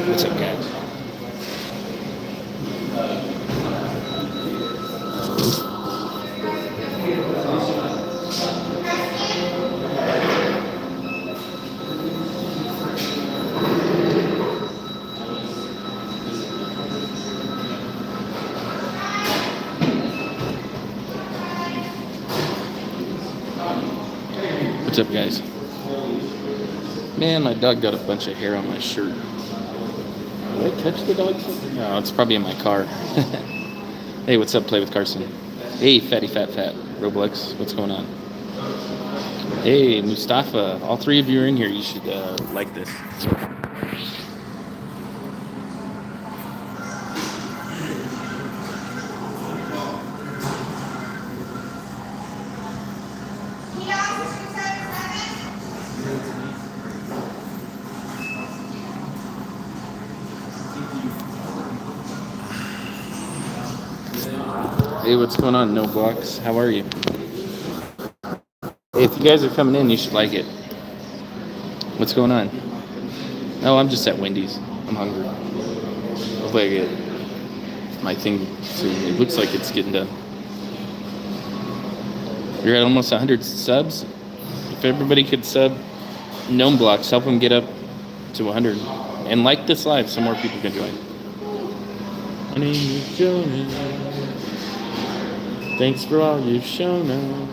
What's up, guys? What's up, guys? Man, my dog got a bunch of hair on my shirt. Did I touch the dog? No, it's probably in my car. Hey, what's up, Play with Carson? Hey, Fatty Fat Fat. Roblox, what's going on? Hey, Mustafa. All three of you are in here. You should like this. Hey, what's going on, No Blocks? How are you? Hey, if you guys are coming in, you should like it. What's going on? Oh, I'm just at Wendy's. I'm hungry. Hopefully I get my thing soon. It looks like it's getting done. You're at almost 100 subs. If everybody could sub Gnome Blocks, help them get up to 100. And like this live so more people can join. My name is Jonah. Thanks for all you've shown us.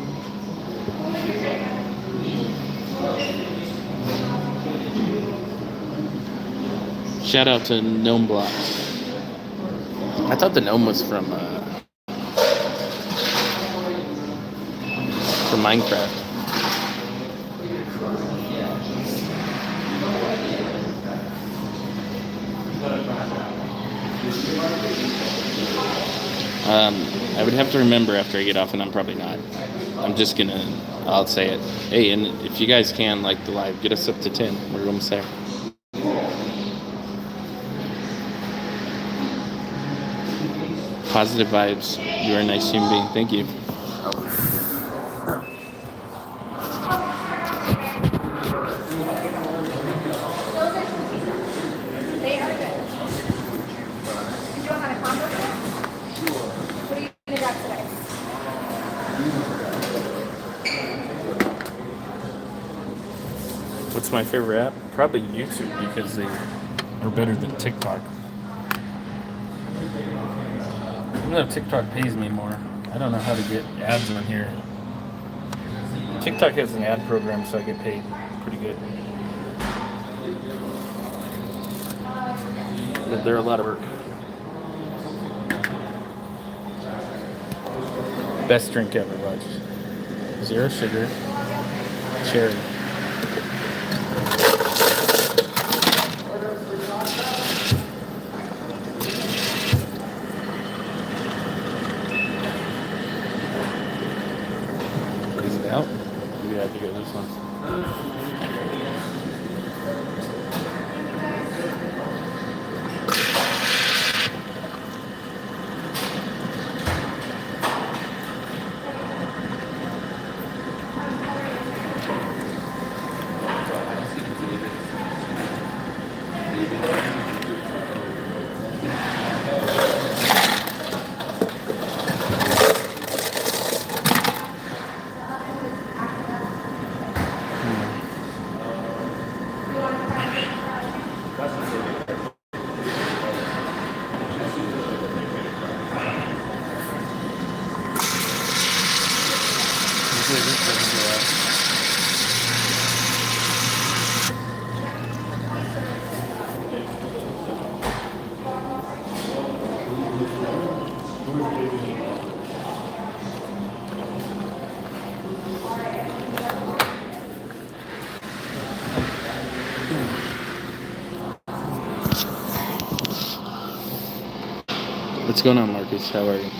Shout out to Gnome Blocks. I thought the gnome was from Minecraft. I would have to remember after I get off, and I'm probably not. I'll say it. Hey, and if you guys can, like the live, get us up to 10. We're almost there. Positive vibes. You are a nice human being. Thank you. What's my favorite app? Probably YouTube, because they are better than TikTok. Even though TikTok pays me more, I don't know how to get ads on here. TikTok has an ad program, so I get paid pretty good. But they're a lot of work. Best drink ever, Rogers. 0 sugar, cherry. Is it out? Maybe I have to get this one. What's going on, Marcus? How are you?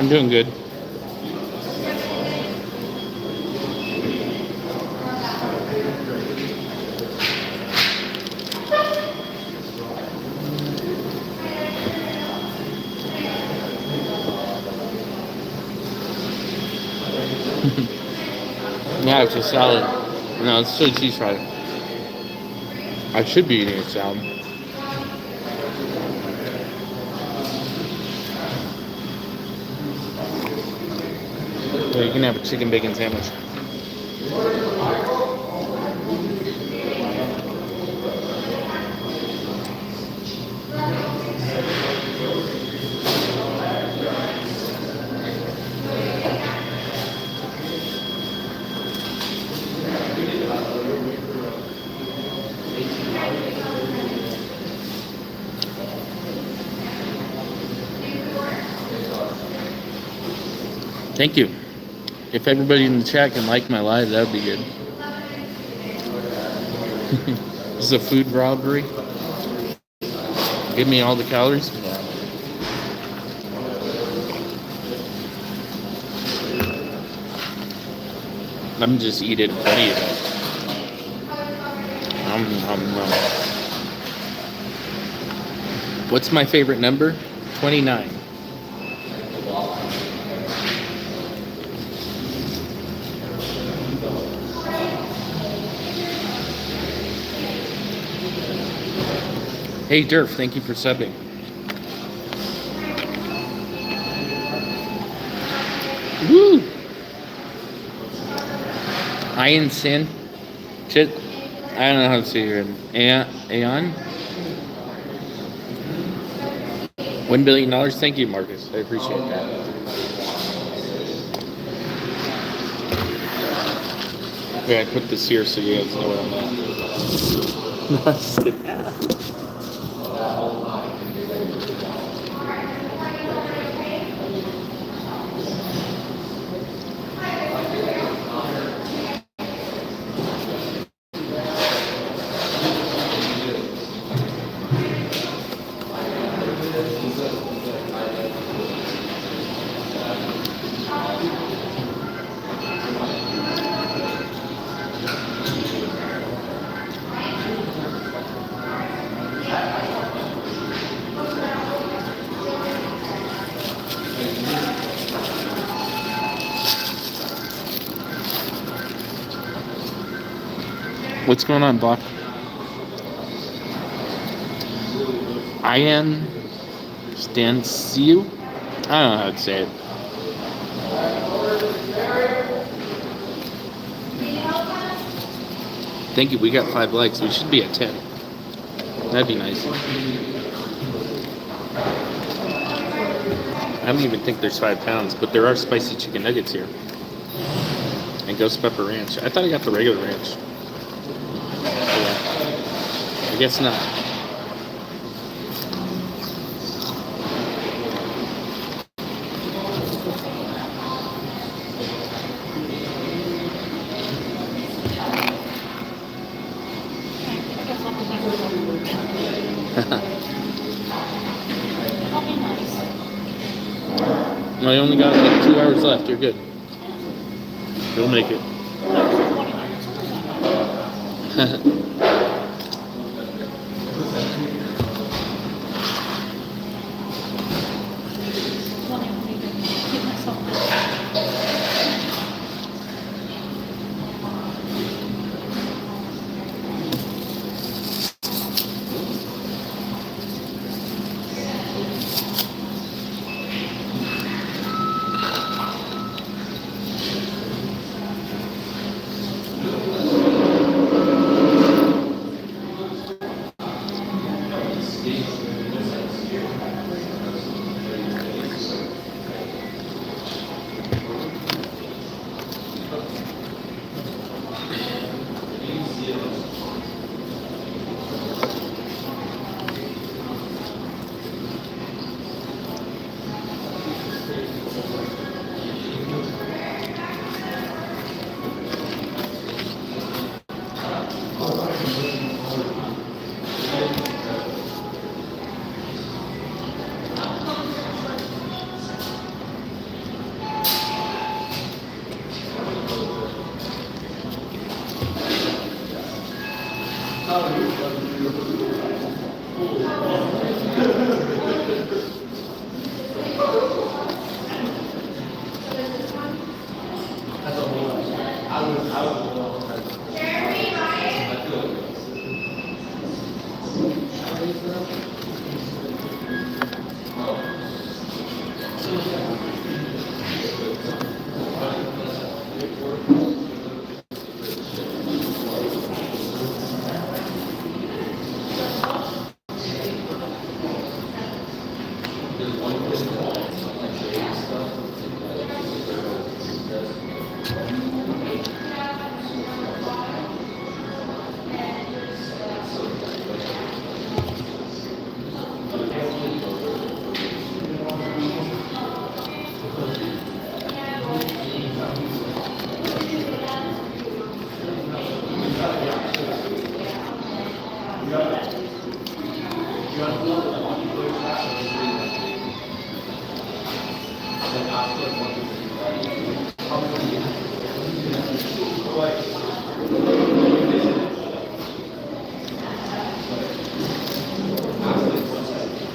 I'm doing good. Yeah, it's a salad. No, it's still cheese fries. I should be eating a salad. Yeah, you can have a chicken bacon sandwich. Thank you. If everybody in the chat can like my live, that would be good. This is a food robbery. Give me all the calories. I'm just eating plenty of it. What's my favorite number? 29. Hey Durf, thank you for subbing. Woo! Ian Sin. Chit. I don't know how to say your name. Aeon? $1 billion. Thank you, Marcus. I appreciate that. Okay, I put this here so you guys know where I'm at. What's going on, Bach? Ian Stanciu? I don't know how to say it. Thank you. We got 5 likes. We should be at 10. That'd be nice. I don't even think there's 5 pounds, but there are spicy chicken nuggets here. And ghost pepper ranch. I thought I got the regular ranch. I guess not. I only got like 2 hours left. You're good. You'll make it.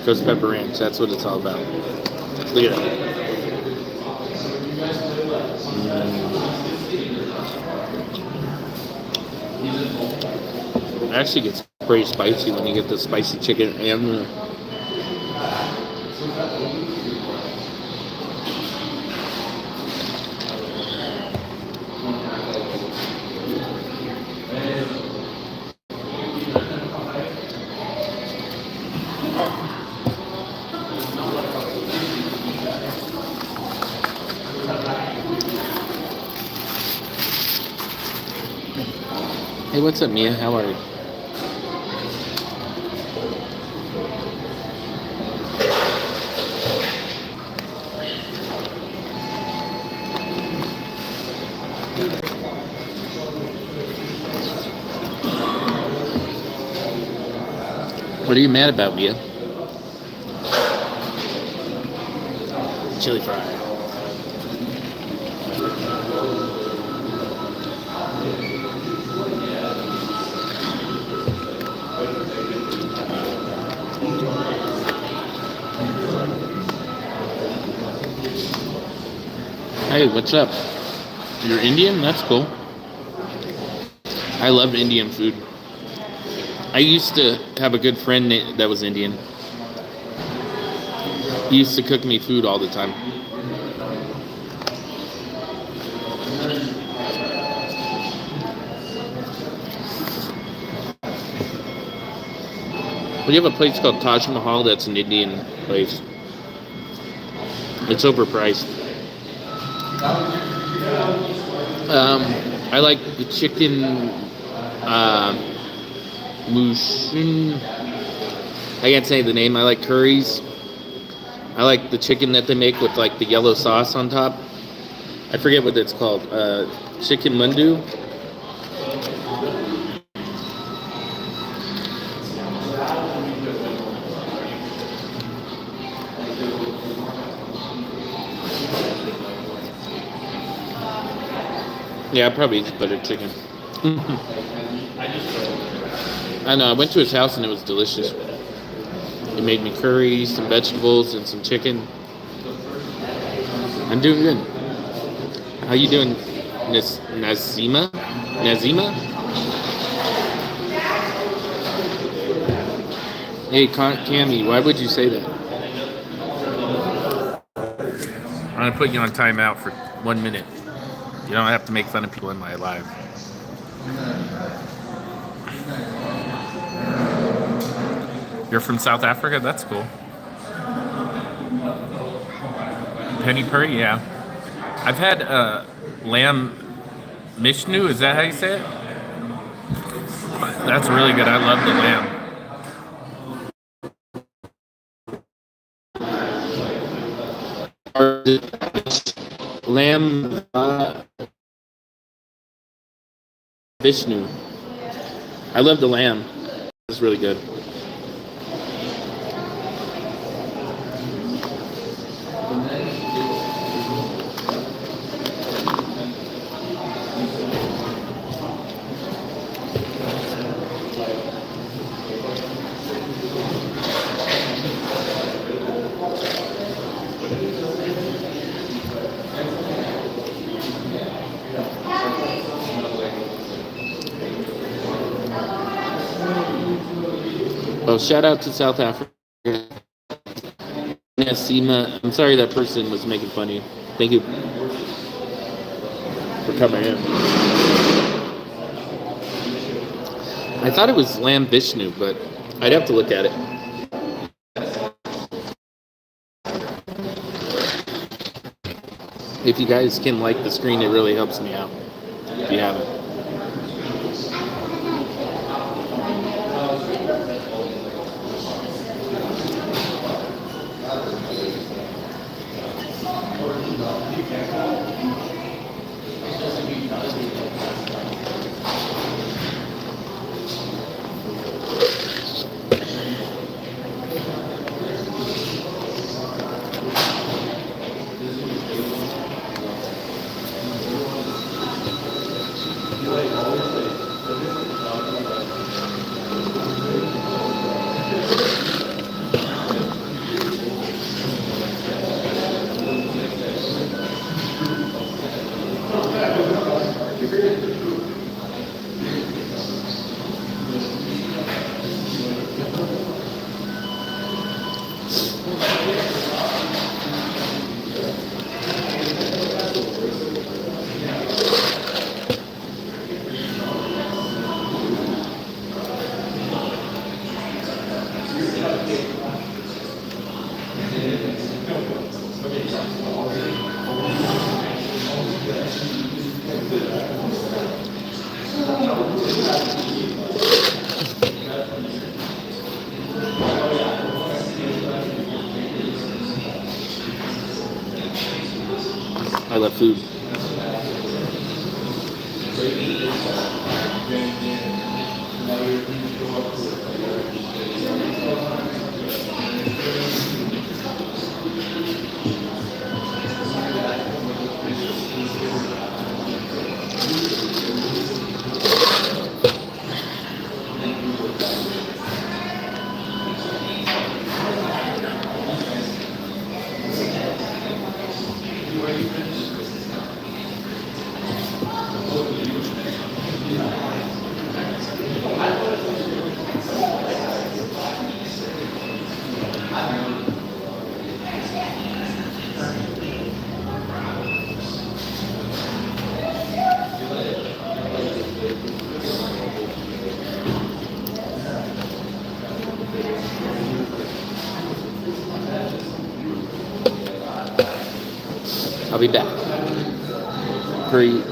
Ghost pepper ranch. That's what it's all about. Look at that. It actually gets pretty spicy when you get the spicy chicken and the. Hey, what's up, Mia? How are you? What are you mad about, Mia? Chili fry. Hey, what's up? You're Indian? That's cool. I love Indian food. I used to have a good friend that was Indian. He used to cook me food all the time. We have a place called Taj Mahal that's an Indian place. It's overpriced. I like the chicken mushin. I can't say the name. I like curries. I like the chicken that they make with like the yellow sauce on top. I forget what it's called. Chicken mandu. Yeah, I probably eat buttered chicken. I know, I went to his house and it was delicious. He made me curry, some vegetables, and some chicken. I'm doing good. How you doing, Nazima? Nazima? Hey, Cammy, why would you say that? I'm going to put you on timeout for 1 minute. You don't have to make fun of people in my live. You're from South Africa? That's cool. Penny Puri? Yeah. I've had lamb mishnu. Is that how you say it? That's really good. I love the lamb. Lamb Vishnu. I love the lamb. It's really good. Oh, shout out to South Africa. Nasima. I'm sorry that person was making fun of you. Thank you for coming in. I thought it was Lamb Vishnu, but I'd have to look at it. If you guys can like the screen, it really helps me out. If you haven't. I love food. I'll be back. Hurry.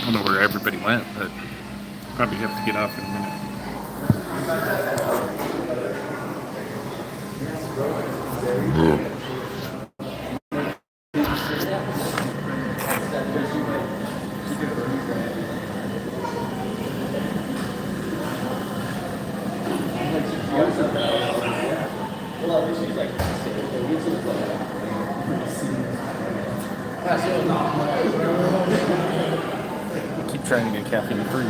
I don't know where everybody went, but probably have to get off in a minute. Keep trying to get caffeine free.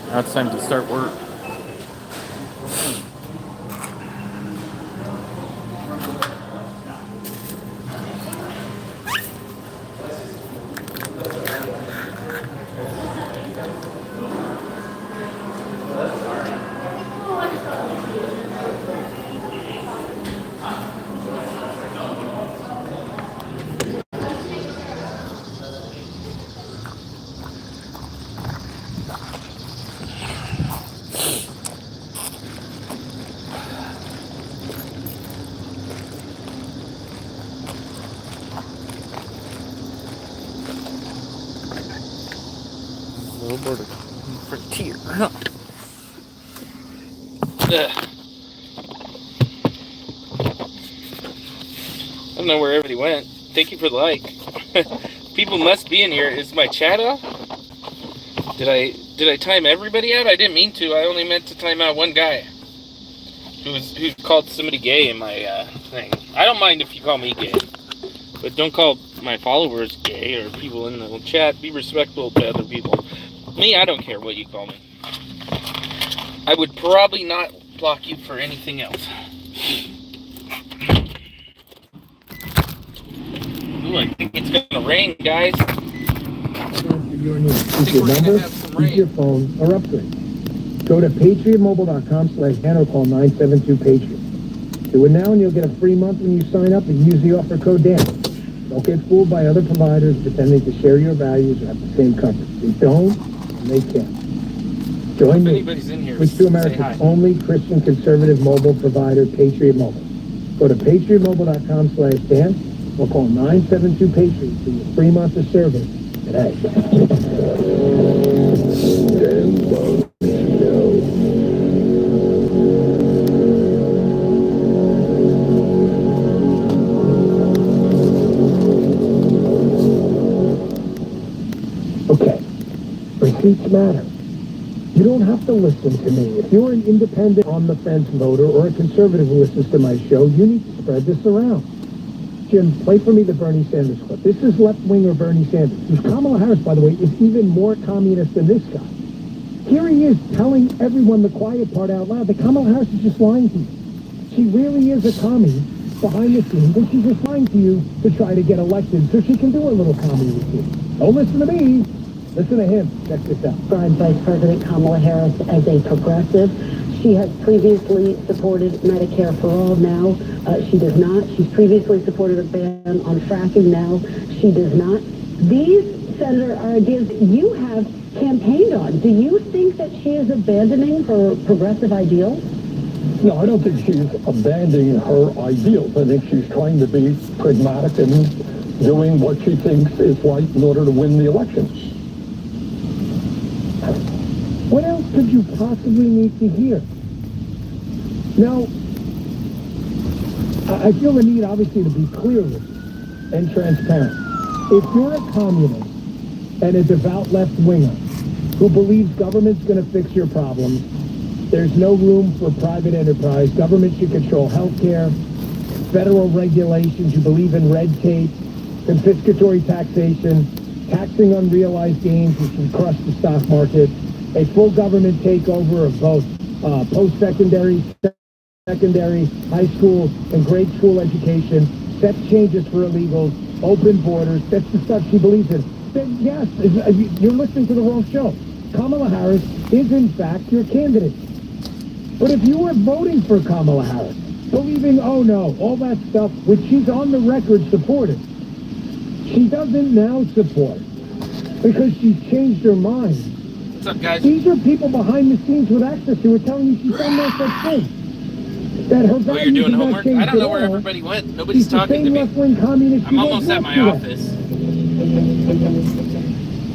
Now it's time to start work. Little border frontier. I don't know where everybody went. Thank you for the like. People must be in here. Is my chat off? Did I time everybody out? I didn't mean to. I only meant to time out one guy who called somebody gay in my thing. I don't mind if you call me gay, but don't call my followers gay or people in the chat. Be respectful to other people. Me, I don't care what you call me. I would probably not block you for anything else. Ooh, I think it's gonna rain, guys. Your new number, use your phone, or upgrade. Go to patriotmobile.com/Dan or call 972-PATRIOT. Do it now and you'll get a free month when you sign up and use the offer code Dan. Don't get fooled by other providers pretending to share your values or have the same coverage. They don't, and they can't. Join me. Switch to America's only Christian conservative mobile provider, Patriot Mobile. Go to patriotmobile.com/Dan or call 972-PATRIOT for your free month of service today. Okay, receipts matter. You don't have to listen to me. If you're an independent, on-the-fence voter or a conservative who listens to my show, you need to spread this around. Jim, play for me the Bernie Sanders clip. This is left-winger Bernie Sanders, whose Kamala Harris, by the way, is even more communist than this guy. Here he is telling everyone the quiet part out loud that Kamala Harris is just lying to you. She really is a commie behind the scenes, and she's just lying to you to try to get elected so she can do a little commie routine. Don't listen to me. Listen to him. Check this out. Described Vice President Kamala Harris as a progressive. She has previously supported Medicare for all. Now she does not. She's previously supported a ban on fracking. Now she does not. These, Senator, are ideas that you have campaigned on. Do you think that she is abandoning her progressive ideals? No, I don't think she's abandoning her ideals. I think she's trying to be pragmatic and doing what she thinks is right in order to win the election. What else could you possibly need to hear? Now, I feel the need, obviously, to be clear with you and transparent. If you're a communist and a devout left-winger who believes government's going to fix your problems, there's no room for private enterprise, government should control health care, federal regulations, you believe in red tape, confiscatory taxation, taxing unrealized gains, which would crush the stock market, a full government takeover of both post-secondary, secondary, high school, and grade school education, step changes for illegals, open borders, that's the stuff she believes in. Then yes, you're listening to the wrong show. Kamala Harris is, in fact, your candidate. But if you were voting for Kamala Harris, believing, oh no, all that stuff, which she's on the record supporting, she doesn't now support because she's changed her mind. What's up, guys? These are people behind the scenes with access who are telling you she's done no such thing. That her Oh, you're doing homework? I don't know where everybody went. Nobody's talking to me. I'm almost at my office.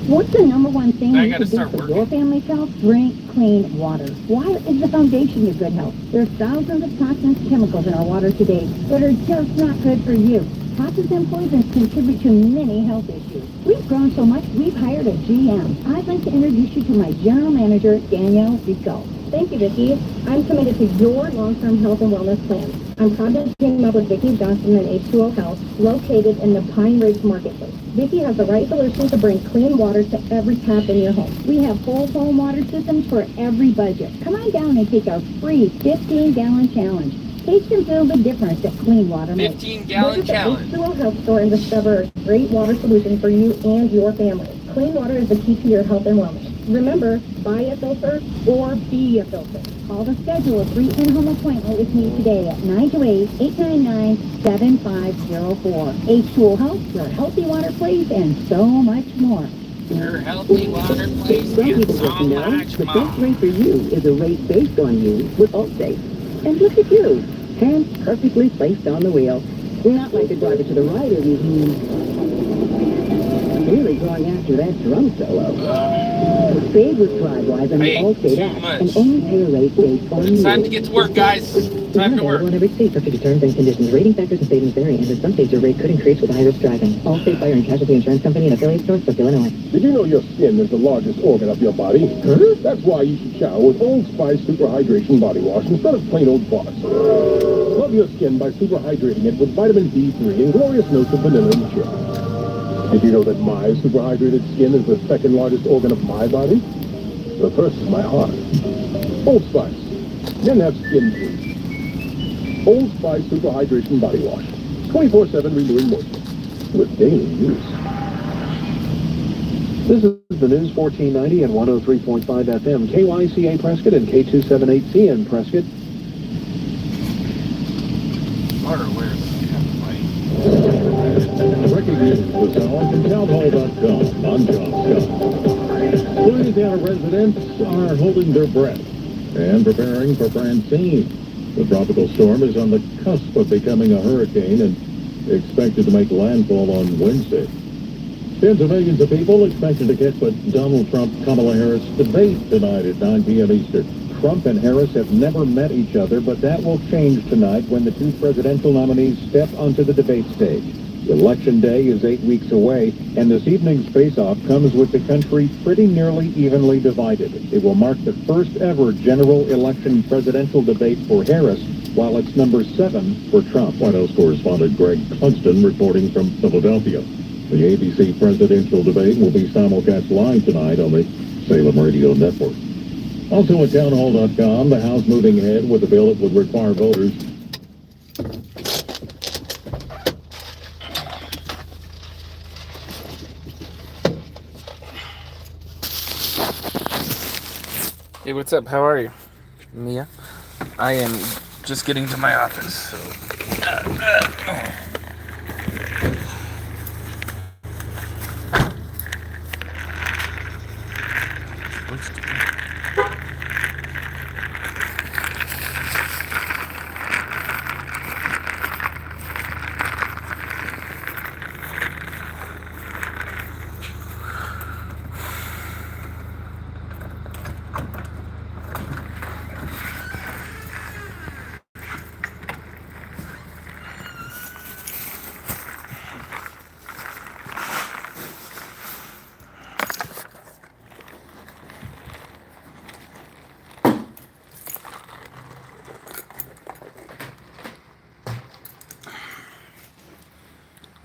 What's the number one thing I you gotta can do start for working. your family's health? Drink clean water. Water is the foundation of good health. There's thousands of toxins and chemicals in our water today that are just not good for you. Toxin poisons contribute to many health issues. We've grown so much, we've hired a GM. I'd like to introduce you to my general manager, Danielle Rico. Thank you, Vicki. I'm committed to your long-term health and wellness plan. I'm proud to team up with Vicki Johnson and H2O Health, located in the Pine Ridge Marketplace. Vicki has the right solution to bring clean water to every tap in your home. We have full home water systems for every budget. Come on down and take our free 15-gallon challenge. Taste and feel the difference that clean water makes. 15-gallon challenge. Visit the H2O Health store and discover a great water solution for you and your family. Clean water is the key to your health and wellness. Remember, buy a filter or be a filter. Call to schedule a free in-home appointment with me today at 928-899-7504. H2O Health, your healthy water place, and so much more. Your healthy water place Some and people so don't know much the more. best rate for you is a rate based on you with Allstate. And look at you, hands perfectly placed on the wheel. Not like the driver to the right of you who's really going after that drum solo. Save with TribeWise on the Hey, Allstate too app much. and only pay a rate based on It's you. time to get to work, guys. Time to work. Available in every state, subject to terms and conditions. Rating factors and savings vary, and in some states your rate could increase with high-risk driving. Allstate Fire and Casualty Insurance Company and affiliate stores, Brooklyn, Illinois. Did you know your skin is the largest organ of your body? Huh? That's why you should shower with Old Spice Super Hydration Body Wash instead of plain old Boss. Love your skin by super hydrating it with vitamin D3 and glorious notes of vanilla and cherry. Did you know that my super hydrated skin is the second largest organ of my body? The first is my heart. Old Spice. Men have skin too. Old Spice Super Hydration Body Wash. 24/7 renewing moisture. With daily use. This is the News 1490 and 103.5 FM, KYCA Prescott and K278C in Prescott. Breaking news this hour from townhall.com. I'm John Scott. Louisiana residents are holding their breath and preparing for Francine. The tropical storm is on the cusp of becoming a hurricane and expected to make landfall on Wednesday. Tens of millions of people expected to catch the Donald Trump-Kamala Harris debate tonight at 9 p.m. Eastern. Trump and Harris have never met each other, but that will change tonight when the two presidential nominees step onto the debate stage. Election Day is 8 weeks away, and this evening's face-off comes with the country pretty nearly evenly divided. It will mark the first ever general election presidential debate for Harris, while it's number 7 for Trump. White House correspondent Greg Clugston reporting from Philadelphia. The ABC presidential debate will be simulcast live tonight on the Salem Radio Network. Also at townhall.com, the House moving ahead with a bill that would require voters. Hey, what's up? How are you? Mia? I am just getting to my office, so...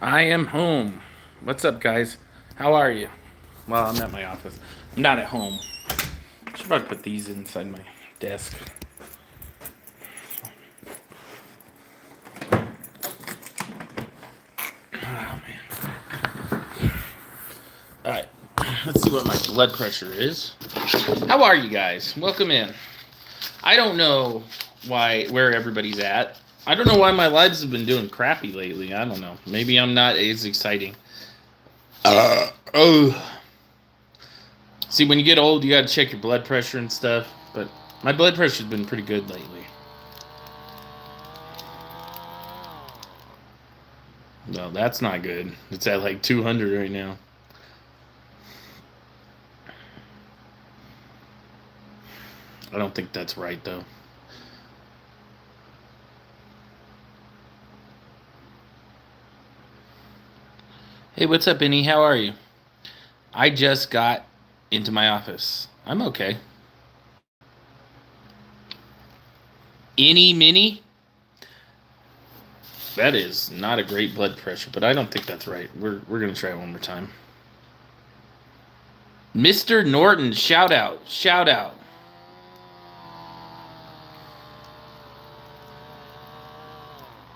I am home. What's up, guys? How are you? Well, I'm at my office. I'm not at home. I should probably put these inside my desk. Oh, man. Alright. Let's see what my blood pressure is. How are you guys? Welcome in. I don't know where everybody's at. I don't know why my lives have been doing crappy lately. I don't know. Maybe I'm not as exciting. See, when you get old, you gotta check your blood pressure and stuff. But my blood pressure's been pretty good lately. No, that's not good. It's at like 200 right now. I don't think that's right, though. Hey, what's up, Benny? How are you? I just got into my office. I'm okay. Any mini? That is not a great blood pressure, but I don't think that's right. We're gonna try it one more time. Mr. Norton, shout out, shout out.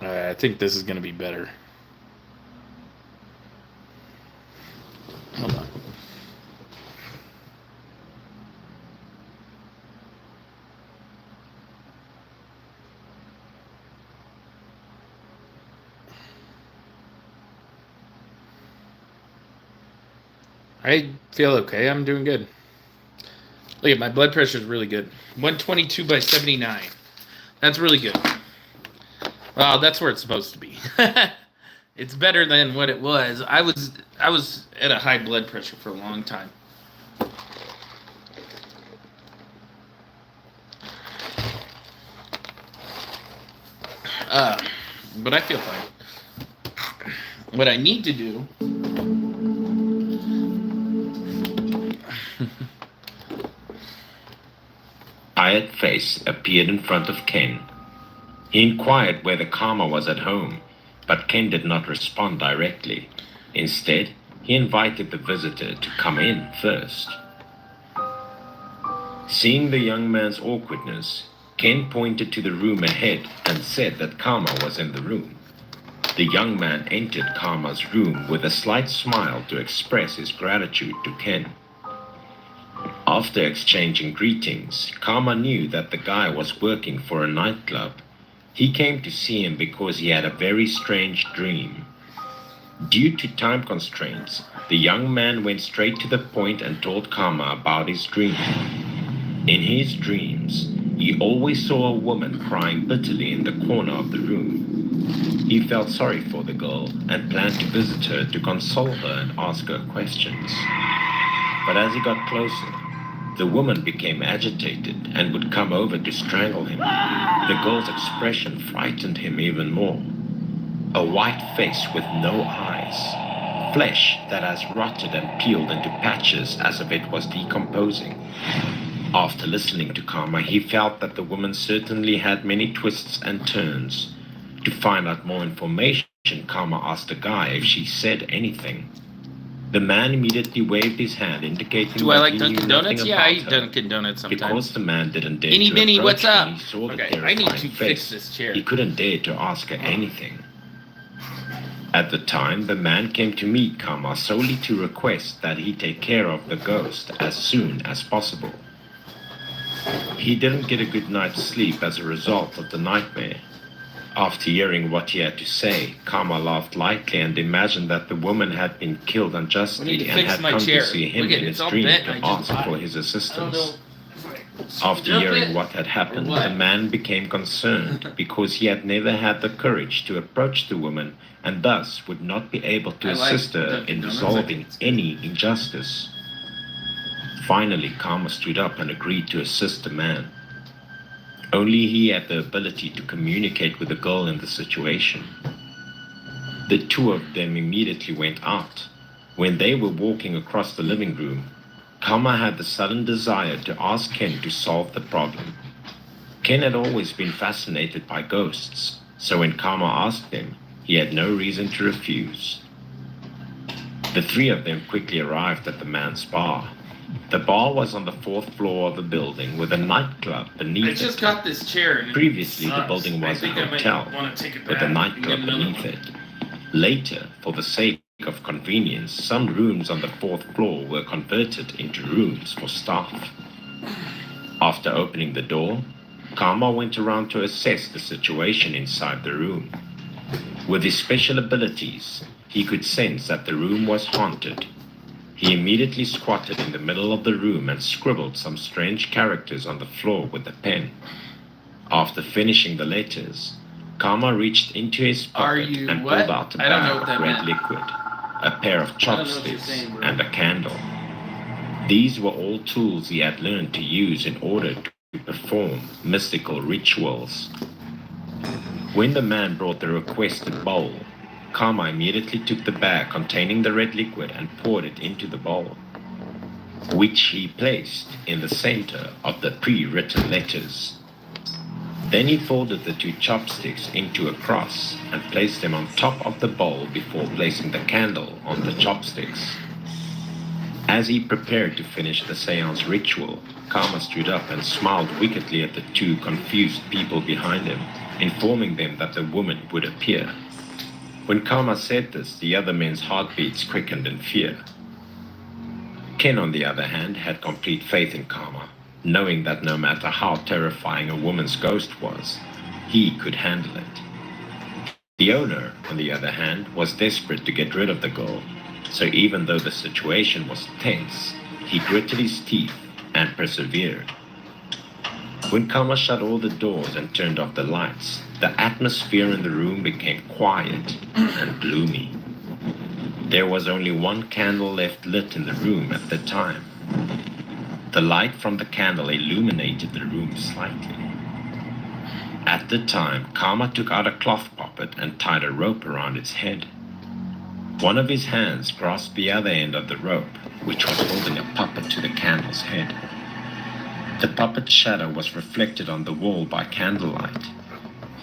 I think this is gonna be better. Hold on. I feel okay. I'm doing good. Look at my blood pressure is really good. 122/79. That's really good. Well, that's where it's supposed to be. It's better than what it was. I was at a high blood pressure for a long time. But I feel fine. What I need to do tired face appeared in front of Ken. He inquired whether Karma was at home, but Ken did not respond directly. Instead, he invited the visitor to come in first. Seeing the young man's awkwardness, Ken pointed to the room ahead and said that Karma was in the room. The young man entered Karma's room with a slight smile to express his gratitude to Ken. After exchanging greetings, Karma knew that the guy was working for a nightclub. He came to see him because he had a very strange dream. Due to time constraints, the young man went straight to the point and told Karma about his dream. In his dreams, he always saw a woman crying bitterly in the corner of the room. He felt sorry for the girl and planned to visit her to console her and ask her questions. But as he got closer, the woman became agitated and would come over to strangle him. The girl's expression frightened him even more. A white face with no eyes, flesh that has rotted and peeled into patches as if it was decomposing. After listening to Karma, he felt that the woman certainly had many twists and turns. To find out more information, Karma asked the guy if she said anything. The man immediately waved his hand, indicating Do I that like he Dunkin' knew nothing Donuts? Yeah, about I eat her. Dunkin' Donuts sometimes. Because the man didn't dare Any to Minnie, approach what's her up? when he saw the Okay, I need to terrifying fix face, this chair. he couldn't dare to ask her anything. At the time, the man came to meet Karma solely to request that he take care of the ghost as soon as possible. He didn't get a good night's sleep as a result of the nightmare. After hearing what he had to say, Karma laughed lightly and imagined that the woman had been killed unjustly and had come to see him in his dream to ask for his assistance. After hearing what had happened, the man became concerned because he had never had the courage to approach the woman and thus would not be able to assist her in resolving any injustice. Finally, Karma stood up and agreed to assist the man. Only he had the ability to communicate with the girl in the situation. The two of them immediately went out. When they were walking across the living room, Karma had the sudden desire to ask Ken to solve the problem. Ken had always been fascinated by ghosts, so when Karma asked him, he had no reason to refuse. The three of them quickly arrived at the man's bar. The bar was on the 4th floor of the building with a nightclub beneath it. I just got this chair. And Previously, the building was a hotel with a nightclub beneath it. Later, for the sake of convenience, some rooms on the 4th floor were converted into rooms for staff. After opening the door, Karma went around to assess the situation inside the room. With his special abilities, he could sense that the room was haunted. He immediately squatted in the middle of the room and scribbled some strange characters on the floor with a pen. After finishing the letters, Karma reached into his pocket and pulled out a bag of red liquid, a pair of chopsticks, and a candle. These were all tools he had learned to use in order to perform mystical rituals. When the man brought the requested bowl, Karma immediately took the bag containing the red liquid and poured it into the bowl, which he placed in the center of the pre-written letters. Then he folded the two chopsticks into a cross and placed them on top of the bowl before placing the candle on the chopsticks. As he prepared to finish the seance ritual, Karma stood up and smiled wickedly at the two confused people behind him, informing them that the woman would appear. When Karma said this, the other men's heartbeats quickened in fear. Ken, on the other hand, had complete faith in Karma, knowing that no matter how terrifying a woman's ghost was, he could handle it. The owner, on the other hand, was desperate to get rid of the girl, so even though the situation was tense, he gritted his teeth and persevered. When Karma shut all the doors and turned off the lights, the atmosphere in the room became quiet and gloomy. There was only one candle left lit in the room at the time. The light from the candle illuminated the room slightly. At the time, Karma took out a cloth puppet and tied a rope around its head. One of his hands grasped the other end of the rope, which was holding a puppet to the candle's head. The puppet's shadow was reflected on the wall by candlelight.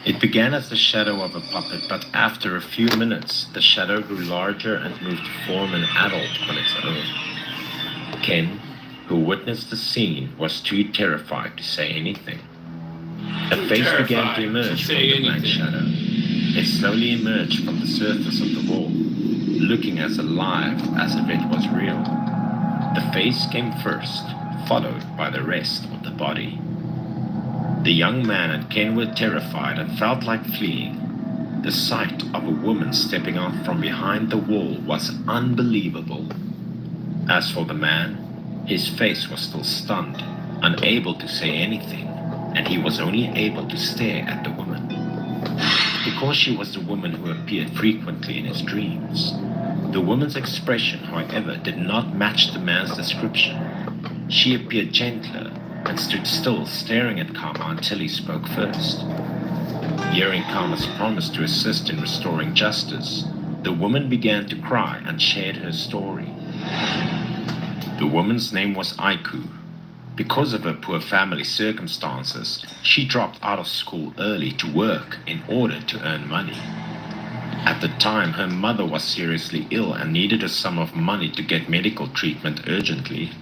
It began as the shadow of a puppet, but after a few minutes, the shadow grew larger and moved to form an adult on its own. Ken, who witnessed the scene, was too terrified to say anything. A face began to emerge from the black shadow. It slowly emerged from the surface of the wall, looking as alive as if it was real. The face came first, followed by the rest of the body. The young man and Ken were terrified and felt like fleeing. The sight of a woman stepping out from behind the wall was unbelievable. As for the man, his face was still stunned, unable to say anything, and he was only able to stare at the woman. Because she was the woman who appeared frequently in his dreams, the woman's expression, however, did not match the man's description. She appeared gentler and stood still, staring at Karma until he spoke first. Hearing Karma's promise to assist in restoring justice, the woman began to cry and shared her story. The woman's name was Aiku. Because of her poor family circumstances, she dropped out of school early to work in order to earn money. At the time, her mother was seriously ill and needed a sum of money to get medical treatment urgently.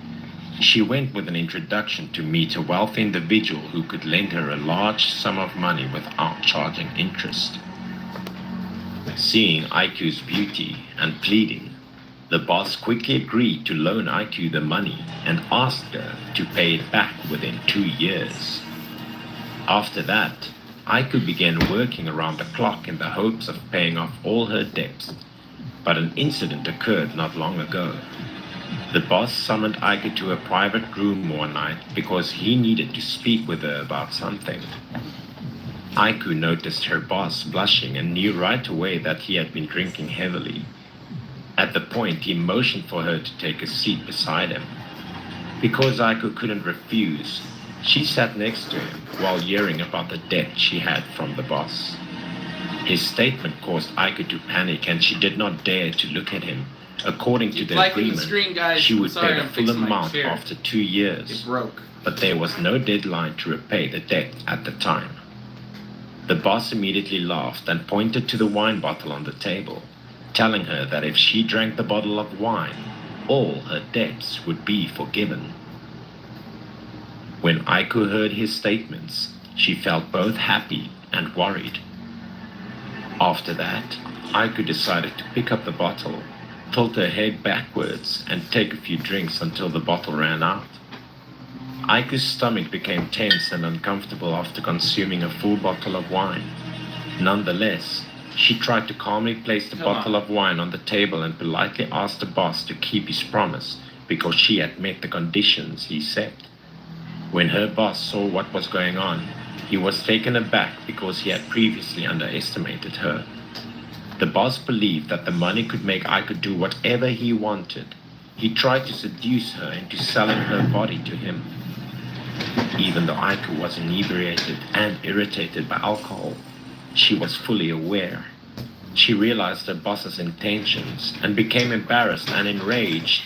She went with an introduction to meet a wealthy individual who could lend her a large sum of money without charging interest. Seeing Aiku's beauty and pleading, the boss quickly agreed to loan Aiku the money and asked her to pay it back within 2 years. After that, Aiku began working around the clock in the hopes of paying off all her debts, but an incident occurred not long ago. The boss summoned Aiku to a private room one night because he needed to speak with her about something. Aiku noticed her boss blushing and knew right away that he had been drinking heavily. At the point, he motioned for her to take a seat beside him. Because Aiku couldn't refuse, she sat next to him while hearing about the debt she had from the boss. His statement caused Aiku to panic and she did not dare to look at him. According to the agreement, she would pay the full amount after 2 years. It broke. But there was no deadline to repay the debt at the time. The boss immediately laughed and pointed to the wine bottle on the table, telling her that if she drank the bottle of wine, all her debts would be forgiven. When Aiku heard his statements, she felt both happy and worried. After that, Aiku decided to pick up the bottle, tilt her head backwards, and take a few drinks until the bottle ran out. Aiku's stomach became tense and uncomfortable after consuming a full bottle of wine. Nonetheless, she tried to calmly place the bottle of wine on the table and politely asked the boss to keep his promise because she had met the conditions he set. When her boss saw what was going on, he was taken aback because he had previously underestimated her. The boss believed that the money could make Aiku do whatever he wanted. He tried to seduce her into selling her body to him. Even though Aiku was inebriated and irritated by alcohol, she was fully aware. She realized her boss's intentions and became embarrassed and enraged.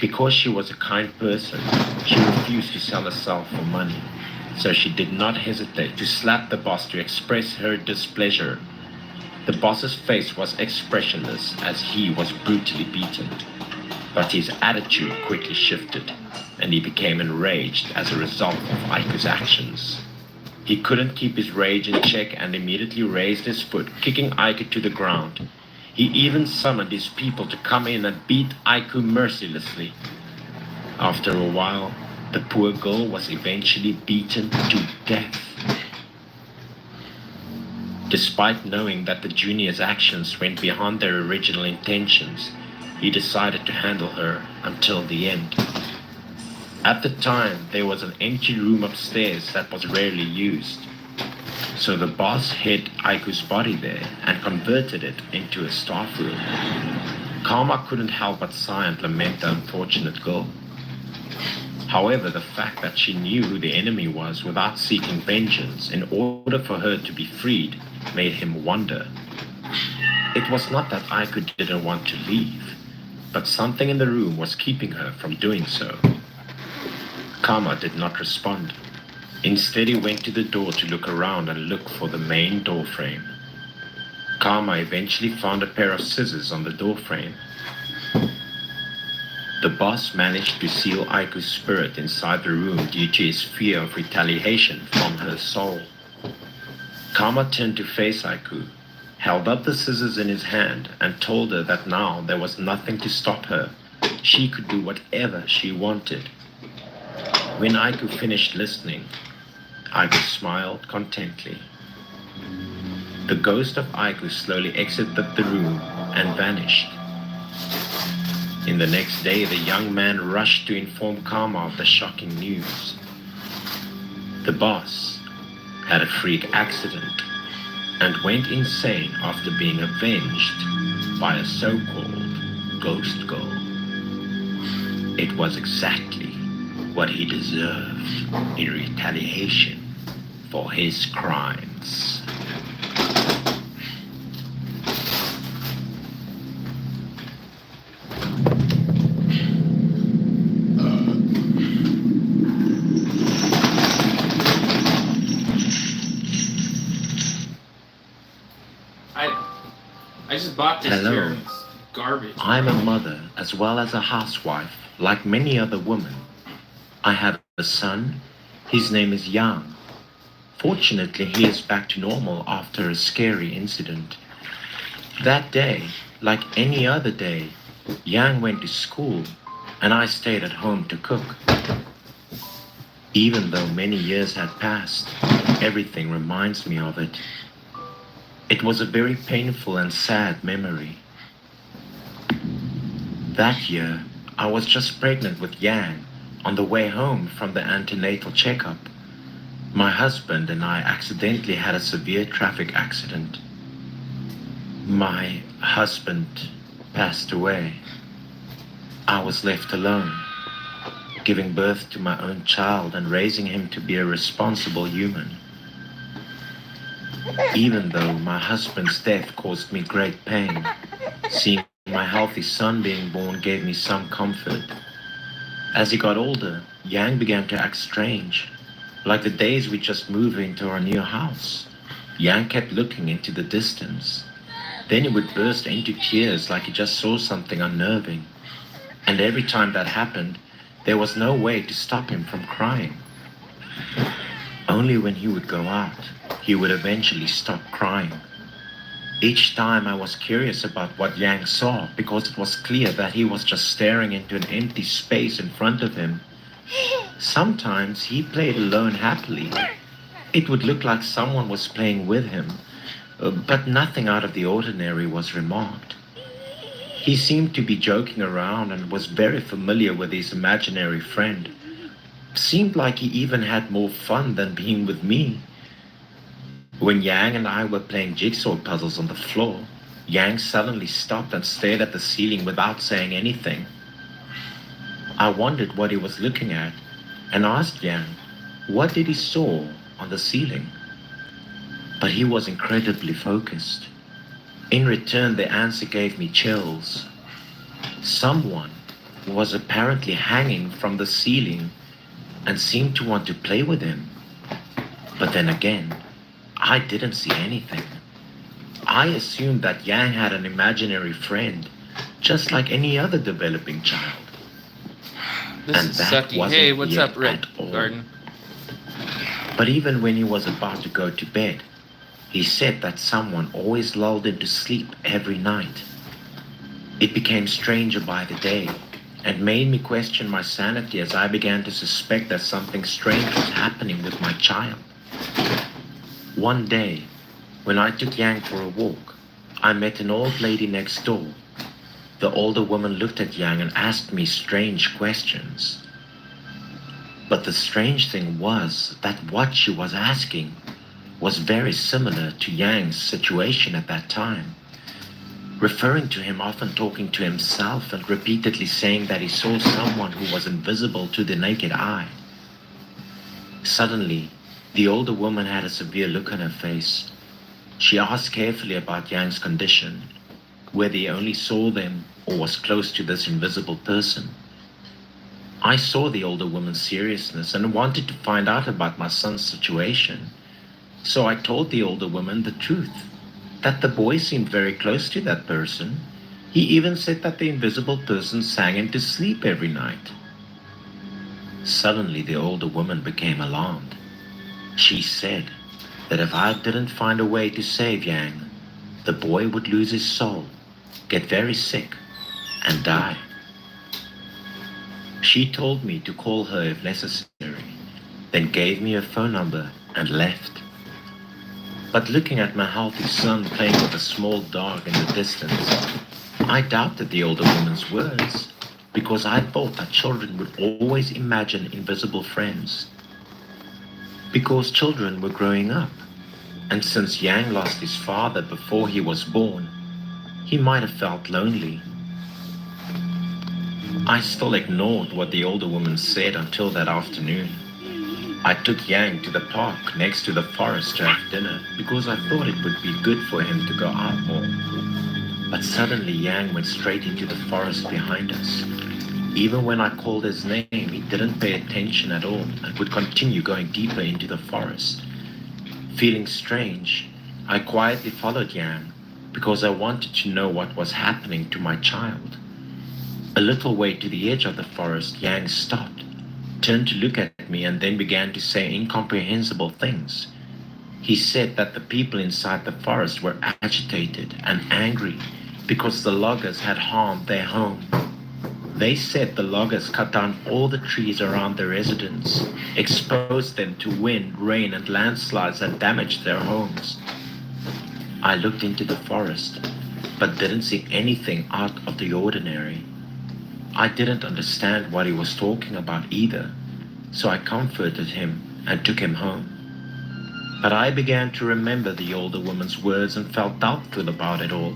Because she was a kind person, she refused to sell herself for money, so she did not hesitate to slap the boss to express her displeasure. The boss's face was expressionless as he was brutally beaten, but his attitude quickly shifted, and he became enraged as a result of Aiku's actions. He couldn't keep his rage in check and immediately raised his foot, kicking Aiku to the ground. He even summoned his people to come in and beat Aiku mercilessly. After a while, the poor girl was eventually beaten to death. Despite knowing that the junior's actions went beyond their original intentions, he decided to handle her until the end. At the time, there was an empty room upstairs that was rarely used. So the boss hid Aiku's body there and converted it into a staff room. Karma couldn't help but sigh and lament the unfortunate girl. However, the fact that she knew who the enemy was without seeking vengeance in order for her to be freed made him wonder. It was not that Aiku didn't want to leave, but something in the room was keeping her from doing so. Karma did not respond. Instead, he went to the door to look around and look for the main door frame. Karma eventually found a pair of scissors on the door frame. The boss managed to seal Aiku's spirit inside the room due to his fear of retaliation from her soul. Karma turned to face Aiku, held up the scissors in his hand, and told her that now there was nothing to stop her. She could do whatever she wanted. When Aiku finished listening, Aiku smiled contently. The ghost of Aiku slowly exited the room and vanished. In the next day, the young man rushed to inform Karma of the shocking news. The boss had a freak accident and went insane after being avenged by a so-called ghost girl. It was exactly what he deserved in retaliation for his crimes. I just bought this Hello. chair and it's garbage. I'm a mother as well as a housewife, like many other women. I have a son. His name is Yang. Fortunately, he is back to normal after a scary incident. That day, like any other day, Yang went to school and I stayed at home to cook. Even though many years had passed, everything reminds me of it. It was a very painful and sad memory. That year, I was just pregnant with Yang on the way home from the antenatal checkup. My husband and I accidentally had a severe traffic accident. My husband passed away. I was left alone, giving birth to my own child and raising him to be a responsible human. Even though my husband's death caused me great pain, seeing my healthy son being born gave me some comfort. As he got older, Yang began to act strange, like the days we just moved into our new house. Yang kept looking into the distance. Then he would burst into tears like he just saw something unnerving. And every time that happened, there was no way to stop him from crying. Only when he would go out, he would eventually stop crying. Each time I was curious about what Yang saw because it was clear that he was just staring into an empty space in front of him. Sometimes he played alone happily. It would look like someone was playing with him, but nothing out of the ordinary was remarked. He seemed to be joking around and was very familiar with his imaginary friend. Seemed like he even had more fun than being with me. When Yang and I were playing jigsaw puzzles on the floor, Yang suddenly stopped and stared at the ceiling without saying anything. I wondered what he was looking at and asked Yang what did he saw on the ceiling. But he was incredibly focused. In return, the answer gave me chills. Someone was apparently hanging from the ceiling and seemed to want to play with him. But then again, I didn't see anything. I assumed that Yang had an imaginary friend, just like any other developing child. This And is that sucky. wasn't Hey, what's weird up, Red at all. Garden? But even when he was about to go to bed, he said that someone always lulled him to sleep every night. It became stranger by the day and made me question my sanity as I began to suspect that something strange was happening with my child. One day, when I took Yang for a walk, I met an old lady next door. The older woman looked at Yang and asked me strange questions. But the strange thing was that what she was asking was very similar to Yang's situation at that time, referring to him often talking to himself and repeatedly saying that he saw someone who was invisible to the naked eye. Suddenly, the older woman had a severe look on her face. She asked carefully about Yang's condition, whether he only saw them or was close to this invisible person. I saw the older woman's seriousness and wanted to find out about my son's situation. So I told the older woman the truth, that the boy seemed very close to that person. He even said that the invisible person sang him to sleep every night. Suddenly, the older woman became alarmed. She said that if I didn't find a way to save Yang, the boy would lose his soul, get very sick, and die. She told me to call her if necessary, then gave me her phone number and left. But looking at my healthy son playing with a small dog in the distance, I doubted the older woman's words because I thought that children would always imagine invisible friends. Because children were growing up, and since Yang lost his father before he was born, he might have felt lonely. I still ignored what the older woman said until that afternoon. I took Yang to the park next to the forest to have dinner because I thought it would be good for him to go out more. But suddenly Yang went straight into the forest behind us. Even when I called his name, he didn't pay attention at all and would continue going deeper into the forest. Feeling strange, I quietly followed Yang because I wanted to know what was happening to my child. A little way to the edge of the forest, Yang stopped, turned to look at me, and then began to say incomprehensible things. He said that the people inside the forest were agitated and angry because the loggers had harmed their home. They said the loggers cut down all the trees around their residence, exposed them to wind, rain, and landslides that damaged their homes. I looked into the forest, but didn't see anything out of the ordinary. I didn't understand what he was talking about either, so I comforted him and took him home. But I began to remember the older woman's words and felt doubtful about it all.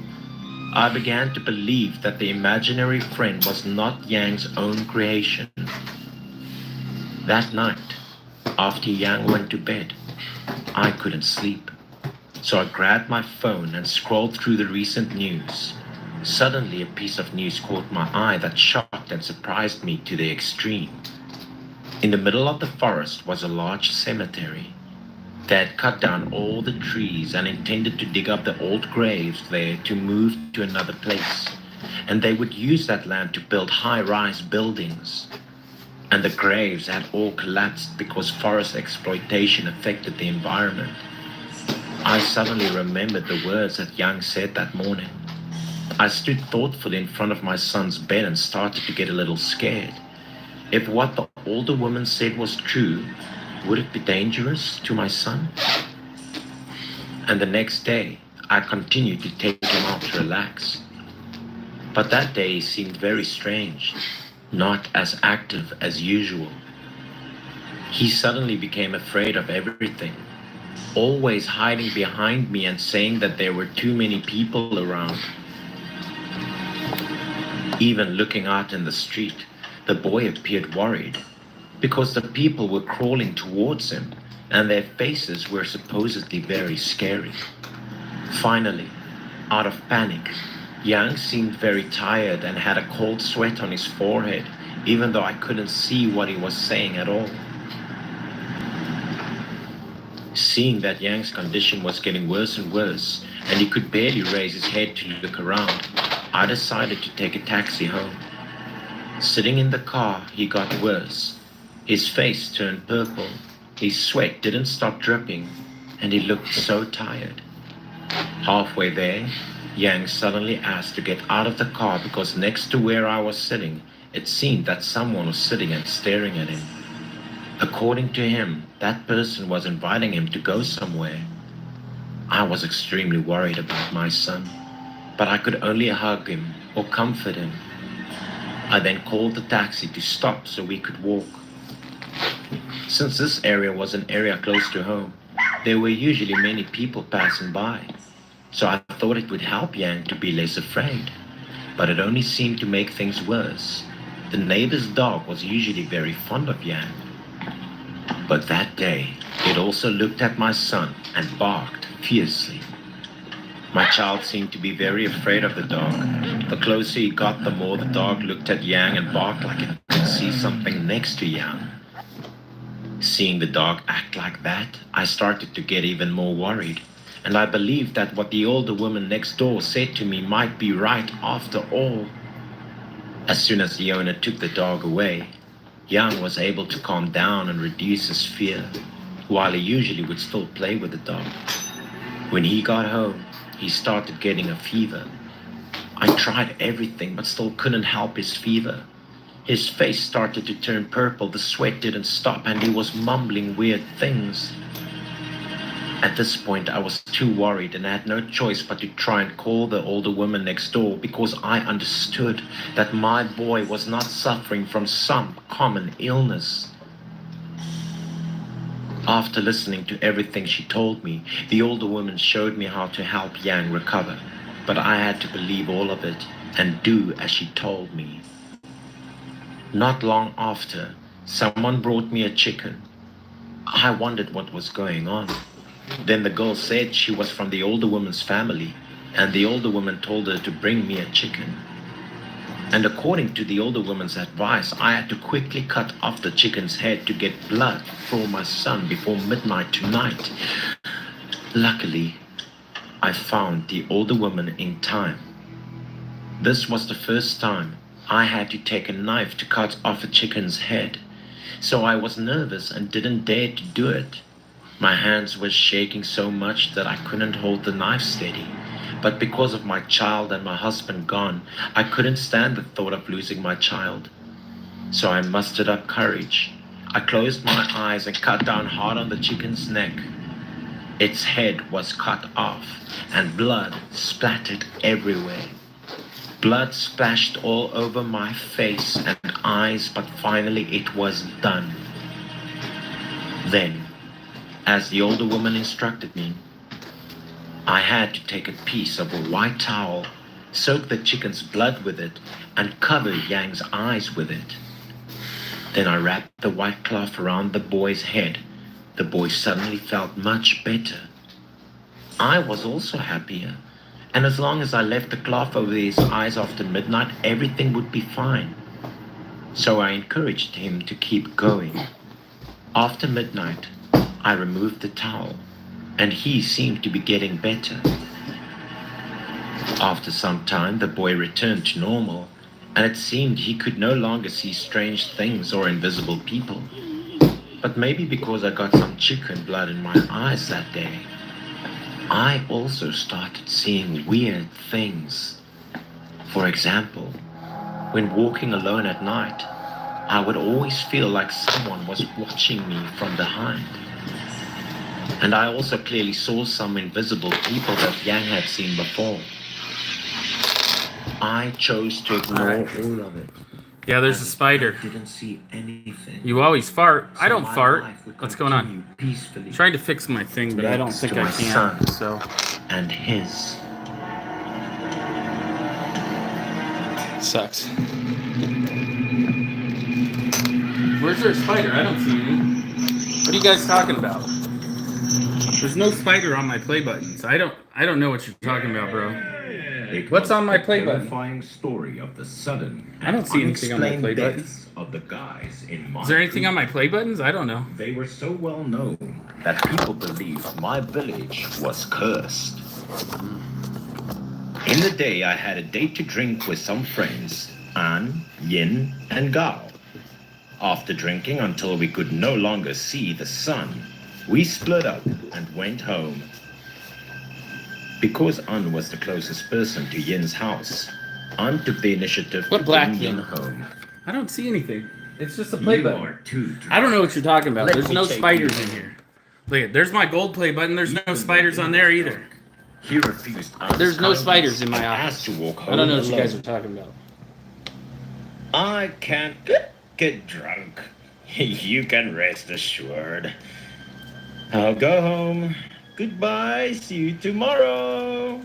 I began to believe that the imaginary friend was not Yang's own creation. That night, after Yang went to bed, I couldn't sleep. So I grabbed my phone and scrolled through the recent news. Suddenly, a piece of news caught my eye that shocked and surprised me to the extreme. In the middle of the forest was a large cemetery. They had cut down all the trees and intended to dig up the old graves there to move to another place. And they would use that land to build high-rise buildings. And the graves had all collapsed because forest exploitation affected the environment. I suddenly remembered the words that Yang said that morning. I stood thoughtfully in front of my son's bed and started to get a little scared. If what the older woman said was true, would it be dangerous to my son? And the next day, I continued to take him out to relax. But that day he seemed very strange, not as active as usual. He suddenly became afraid of everything, always hiding behind me and saying that there were too many people around. Even looking out in the street, the boy appeared worried because the people were crawling towards him and their faces were supposedly very scary. Finally, Out of panic, Yang seemed very tired and had a cold sweat on his forehead, even though I couldn't see what he was saying at all. Seeing that Yang's condition was getting worse and worse, and he could barely raise his head to look around, I decided to take a taxi home. Sitting in the car, he got worse. His face turned purple, his sweat didn't stop dripping, and he looked so tired. Halfway there, Yang suddenly asked to get out of the car because next to where I was sitting, it seemed that someone was sitting and staring at him. According to him, that person was inviting him to go somewhere. I was extremely worried about my son, but I could only hug him or comfort him. I then called the taxi to stop so we could walk. Since this area was an area close to home, there were usually many people passing by, so I thought it would help Yang to be less afraid, but it only seemed to make things worse. The neighbor's dog was usually very fond of Yang, but that day it also looked at my son and barked fiercely. My child seemed to be very afraid of the dog. The closer he got, the more the dog looked at Yang and barked like it could see something next to Yang. Seeing the dog act like that, I started to get even more worried, and I believed that what the older woman next door said to me might be right after all. As soon as the owner took the dog away, Yang was able to calm down and reduce his fear, while he usually would still play with the dog. When he got home, he started getting a fever. I tried everything but still couldn't help his fever. His face started to turn purple, the sweat didn't stop, and he was mumbling weird things. At this point, I was too worried and I had no choice but to try and call the older woman next door because I understood that my boy was not suffering from some common illness. After listening to everything she told me, the older woman showed me how to help Yang recover, but I had to believe all of it and do as she told me. Not long after, someone brought me a chicken. I wondered what was going on. Then the girl said she was from the older woman's family, and the older woman told her to bring me a chicken. And according to the older woman's advice, I had to quickly cut off the chicken's head to get blood for my son before midnight tonight. Luckily, I found the older woman in time. This was the first time I had to take a knife to cut off a chicken's head, so I was nervous and didn't dare to do it. My hands were shaking so much that I couldn't hold the knife steady. But because of my child and my husband gone, I couldn't stand the thought of losing my child. So I mustered up courage. I closed my eyes and cut down hard on the chicken's neck. Its head was cut off, and blood splattered everywhere. Blood splashed all over my face and eyes, but finally it was done. Then, as the older woman instructed me, I had to take a piece of a white towel, soak the chicken's blood with it, and cover Yang's eyes with it. Then I wrapped the white cloth around the boy's head. The boy suddenly felt much better. I was also happier, and as long as I left the cloth over his eyes after midnight, everything would be fine. So I encouraged him to keep going. After midnight, I removed the towel, and he seemed to be getting better. After some time, the boy returned to normal, and it seemed he could no longer see strange things or invisible people. But maybe because I got some chicken blood in my eyes that day, I also started seeing weird things. For example, when walking alone at night, I would always feel like someone was watching me from behind. And I also clearly saw some invisible people that Yang had seen before. I chose to ignore all of it. Yeah, there's a spider. I didn't see anything. You always fart. I don't my fart. life would What's going on? continue peacefully. I'm trying to fix my thing, but I don't Next think to I my can. son. So And his. sucks. Where's there a spider? I don't see any. What are you guys talking about? There's no spider on my play buttons. I don't know what you're talking about, bro. It What's was on my the play button? terrifying story of the sudden I don't and see anything on my unexplained play button. deaths of the guys in my Is there anything on my group. play buttons? I don't know. They were so well known that people believed my village was cursed. In the day, I had a date to drink with some friends, An, Yin, and Gao. After drinking until we could no longer see the sun, we split up and went home. Because An was the closest person to Yin's house, An took the initiative What to black bring Yin thing? home. I don't see anything. It's just a play You button. are too drunk. I don't know what you're talking about. Let There's me no take spiders you in home. here. Look at, there's my gold play button. There's no Even spiders though on Yin there was either. drunk, he refused An's There's no kindness spiders in my and office. asked to walk home I don't know what you guys are alone. talking about. I can't get drunk. You can rest assured. I'll go home. Goodbye. See you tomorrow.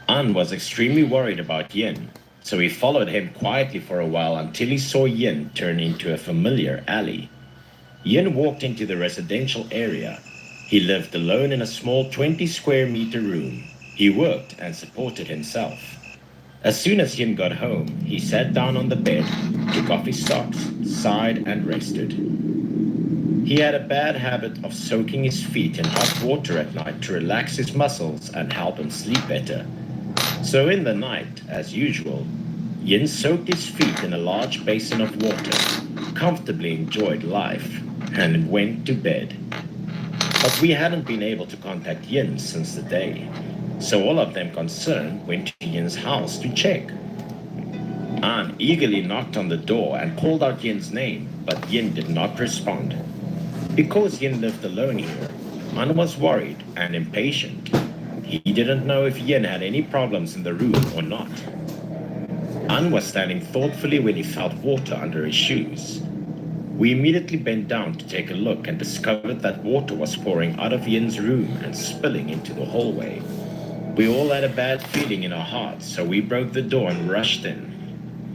An was extremely worried about Yin, so he followed him quietly for a while until he saw Yin turn into a familiar alley. Yin walked into the residential area. He lived alone in a small 20 square meter room. He worked and supported himself. As soon as Yin got home, he sat down on the bed, took off his socks, sighed, and rested. He had a bad habit of soaking his feet in hot water at night to relax his muscles and help him sleep better. So in the night, as usual, Yin soaked his feet in a large basin of water, comfortably enjoyed life, and went to bed. But we hadn't been able to contact Yin since the day, so all of them concerned went to Yin's house to check. An eagerly knocked on the door and called out Yin's name, but Yin did not respond. Because Yin lived alone here, An was worried and impatient. He didn't know if Yin had any problems in the room or not. An was standing thoughtfully when he felt water under his shoes. We immediately bent down to take a look and discovered that water was pouring out of Yin's room and spilling into the hallway. We all had a bad feeling in our hearts, so we broke the door and rushed in.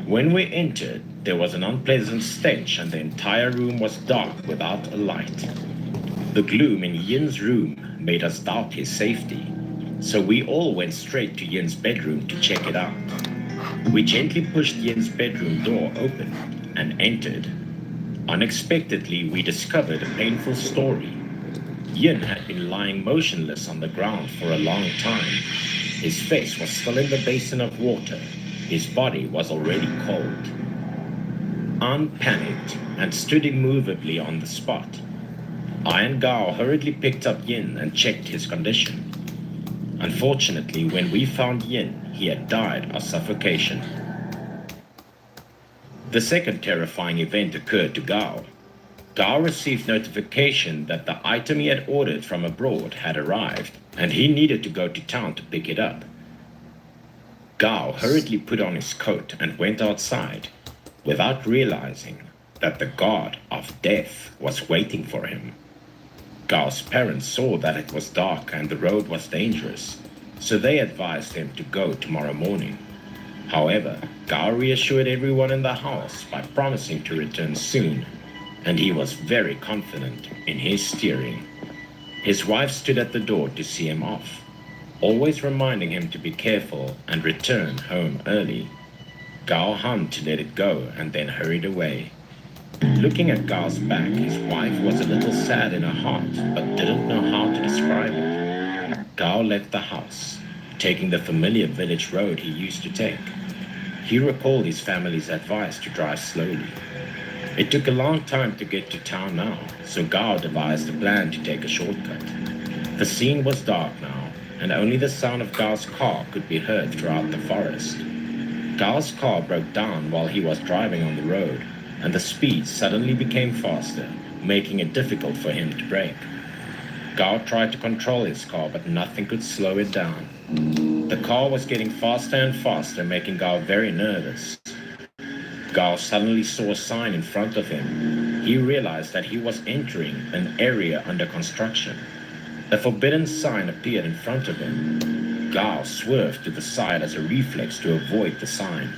When we entered, there was an unpleasant stench and the entire room was dark without a light. The gloom in Yin's room made us doubt his safety, so we all went straight to Yin's bedroom to check it out. We gently pushed Yin's bedroom door open and entered. Unexpectedly, we discovered a painful story. Yin had been lying motionless on the ground for a long time. His face was still in the basin of water. His body was already cold. An panicked and stood immovably on the spot. I and Gao hurriedly picked up Yin and checked his condition. Unfortunately, when we found Yin, he had died of suffocation. The second terrifying event occurred to Gao. Gao received notification that the item he had ordered from abroad had arrived, and he needed to go to town to pick it up. Gao hurriedly put on his coat and went outside, without realizing that the god of death was waiting for him. Gao's parents saw that it was dark and the road was dangerous, so they advised him to go tomorrow morning. However, Gao reassured everyone in the house by promising to return soon, and he was very confident in his steering. His wife stood at the door to see him off, always reminding him to be careful and return home early. Gao hummed to let it go and then hurried away. Looking at Gao's back, his wife was a little sad in her heart, but didn't know how to describe it. Gao left the house, taking the familiar village road he used to take. He recalled his family's advice to drive slowly. It took a long time to get to town now, so Gao devised a plan to take a shortcut. The scene was dark now, and only the sound of Gao's car could be heard throughout the forest. Gao's car broke down while he was driving on the road, and the speed suddenly became faster, making it difficult for him to brake. Gao tried to control his car, but nothing could slow it down. The car was getting faster and faster, making Gao very nervous. Gao suddenly saw a sign in front of him. He realized that he was entering an area under construction. A forbidden sign appeared in front of him. Gao swerved to the side as a reflex to avoid the sign.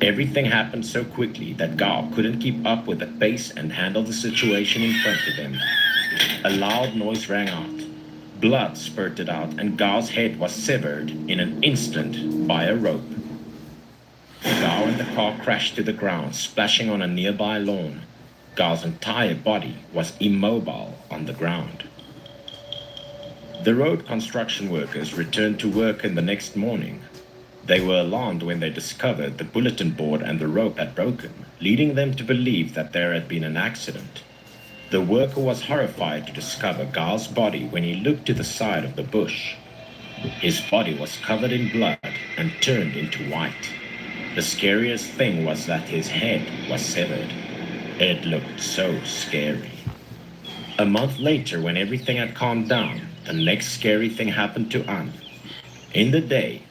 Everything happened so quickly that Gao couldn't keep up with the pace and handle the situation in front of him. A loud noise rang out. Blood spurted out and Gao's head was severed in an instant by a rope. Gao and the car crashed to the ground, splashing on a nearby lawn. Gao's entire body was immobile on the ground. The road construction workers returned to work in the next morning. They were alarmed when they discovered the bulletin board and the rope had broken, leading them to believe that there had been an accident. The worker was horrified to discover Gao's body when he looked to the side of the bush. His body was covered in blood and turned into white. The scariest thing was that his head was severed. It looked so scary. A month later, when everything had calmed down, the next scary thing happened to Ann. In the day,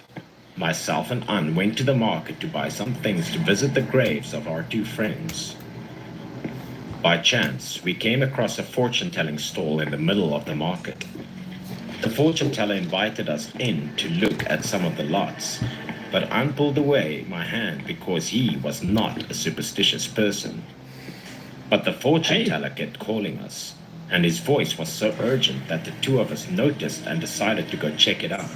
myself and Ann went to the market to buy some things to visit the graves of our two friends. By chance, we came across a fortune-telling stall in the middle of the market. The fortune teller invited us in to look at some of the lots, but Ann pulled away my hand because he was not a superstitious person. But the fortune teller kept calling us, and his voice was so urgent that the two of us noticed and decided to go check it out.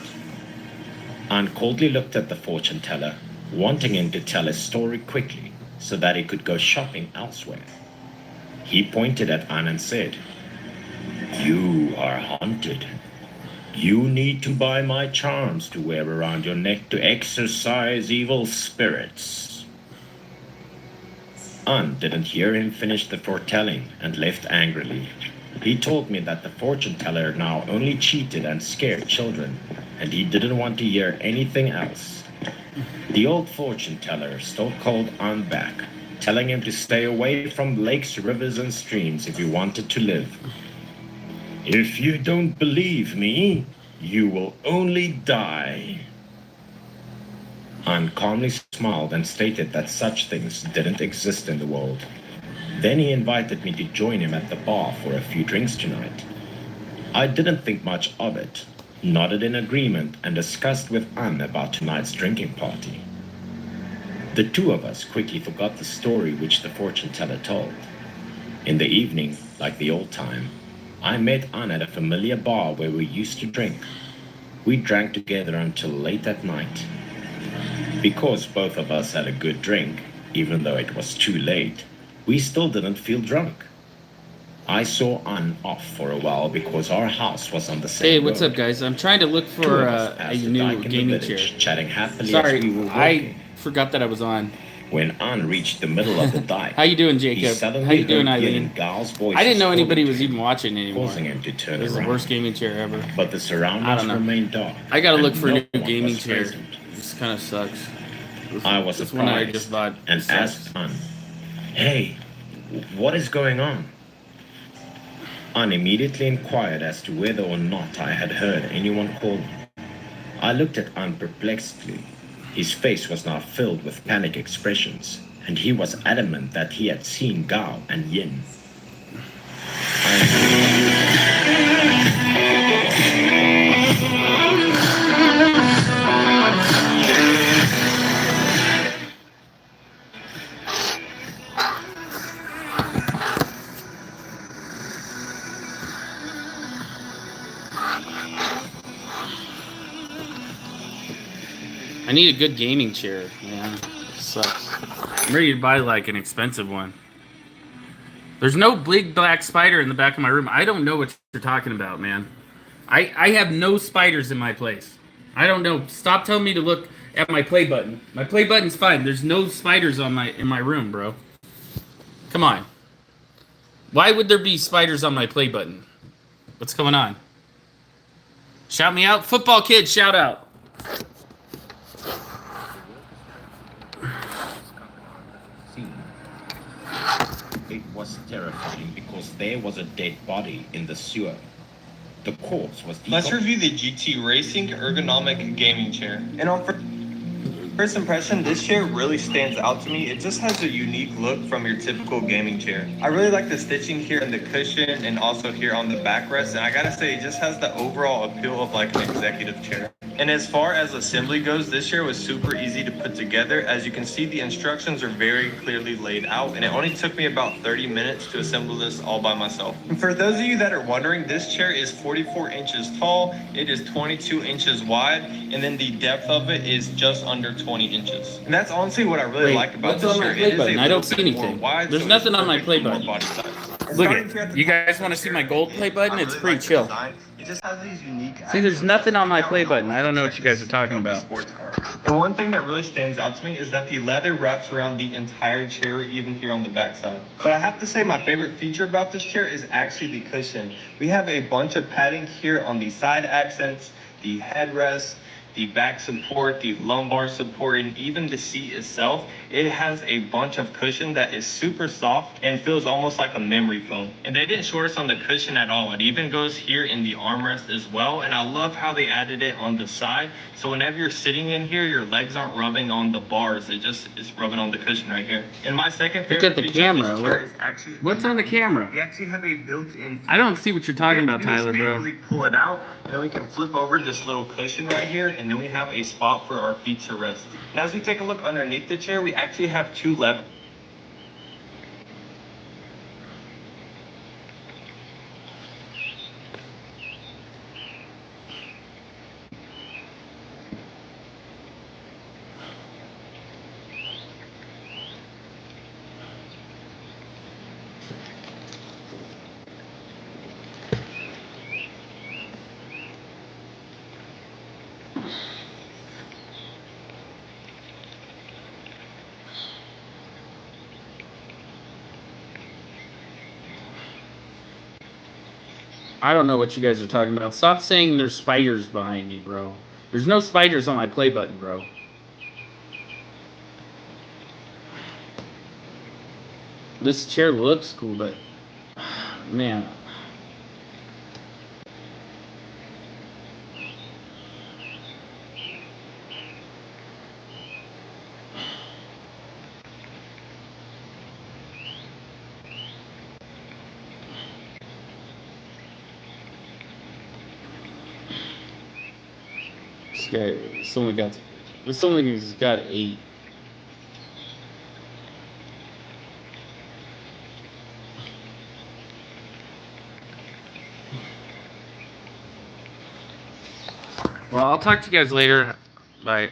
Ann coldly looked at the fortune teller, wanting him to tell his story quickly so that he could go shopping elsewhere. He pointed at Ann and said, "You are haunted. You need to buy my charms to wear around your neck to exorcise evil spirits." Ann didn't hear him finish the foretelling and left angrily. He told me that the fortune teller now only cheated and scared children, and he didn't want to hear anything else. The old fortune teller still called Ann back, telling him to stay away from lakes, rivers, and streams if he wanted to live. "If you don't believe me, you will only die." Ann calmly smiled and stated that such things didn't exist in the world. Then he invited me to join him at the bar for a few drinks tonight. I didn't think much of it, nodded in agreement, and discussed with Ann about tonight's drinking party. The two of us quickly forgot the story which the fortune teller told. In the evening, like the old time, I met Ann at a familiar bar where we used to drink. We drank together until late at night. Because both of us had a good drink, even though it was too late, we still didn't feel drunk. I saw Ann off for a while because our house was on the same Hey, what's road. up, guys? I'm trying to look Two for of us a passed the new dyke in the gaming village, chair. chatting happily as Sorry, we were walking. I forgot that I was on. When Ann reached the middle of the dike, How you doing, he Jacob? suddenly How you doing, heard Eileen? Yin and Gal's voices I didn't know anybody calling was to him, even watching anymore. causing him to turn This is the around. worst gaming chair ever. But the I surroundings don't know. remained dark. I gotta and look for a no new one gaming was chair. present. This kind of sucks. I was This one I surprised just bought and sucks. asked Ann, "Hey, what is going on?" Ann immediately inquired as to whether or not I had heard anyone call me. I looked at Ann perplexedly. His face was now filled with panic expressions, and he was adamant that he had seen Gao and Yin. I need a good gaming chair, man. It sucks. I'm ready to buy like an expensive one. There's no big black spider in the back of my room. I don't know what you're talking about, man. I have no spiders in my place. I don't know. Stop telling me to look at my play button. My play button's fine. There's no spiders in my room, bro. Come on. Why would there be spiders on my play button? What's going on? Shout me out. Football kid, shout out. It was terrifying because there was a dead body in the sewer. The corpse was Let's review the GT Racing Ergonomic Gaming Chair. And on first impression, this chair really stands out to me. It just has a unique look from your typical gaming chair. I really like the stitching here in the cushion and also here on the backrest. And I gotta say, it just has the overall appeal of like an executive chair. And as far as assembly goes, this chair was super easy to put together. As you can see, the instructions are very clearly laid out, and it only took me about 30 minutes to assemble this all by myself. And for those of you that are wondering, this chair is 44 inches tall, it is 22 inches wide, and then the depth of it is just under 20 inches. And that's honestly what I really like about what's this on my chair. play It is button? a I don't little see bit more anything. wide, There's so nothing it's on my perfect play for more button. body size. And Look starting at here at the you top guys of the want to see chair, my gold play button? I It's really pretty like the chill. design. It just has these unique See, there's accents nothing that on my stick out play a lot button. when I don't know what check you guys this are talking Shelby about. sports car. And one thing that really stands out to me is that the leather wraps around the entire chair, even here on the backside. But I have to say my favorite feature about this chair is actually the cushion. We have a bunch of padding here on the side accents, the headrest, the back support, the lumbar support, and even the seat itself. It has a bunch of cushion that is super soft and feels almost like a memory foam. And they didn't short us on the cushion at all. It even goes here in the armrest as well. And I love how they added it on the side. So whenever you're sitting in here, your legs aren't rubbing on the bars. It just is rubbing on the cushion right here. And my second favorite Look at the feature of this camera. chair is actually What's on the camera? we actually have a built-in. I don't see what you're talking about, Tyler, bro. We pull it out, and then we can flip over this little cushion right here, and then we have a spot for our feet to rest. And as we take a look underneath the chair, we actually have two levers. I don't know what you guys are talking about. Stop saying there's spiders behind me, bro. There's no spiders on my play button, bro. This chair looks cool, but man. This only's got 8. Well, I'll talk to you guys later. Bye.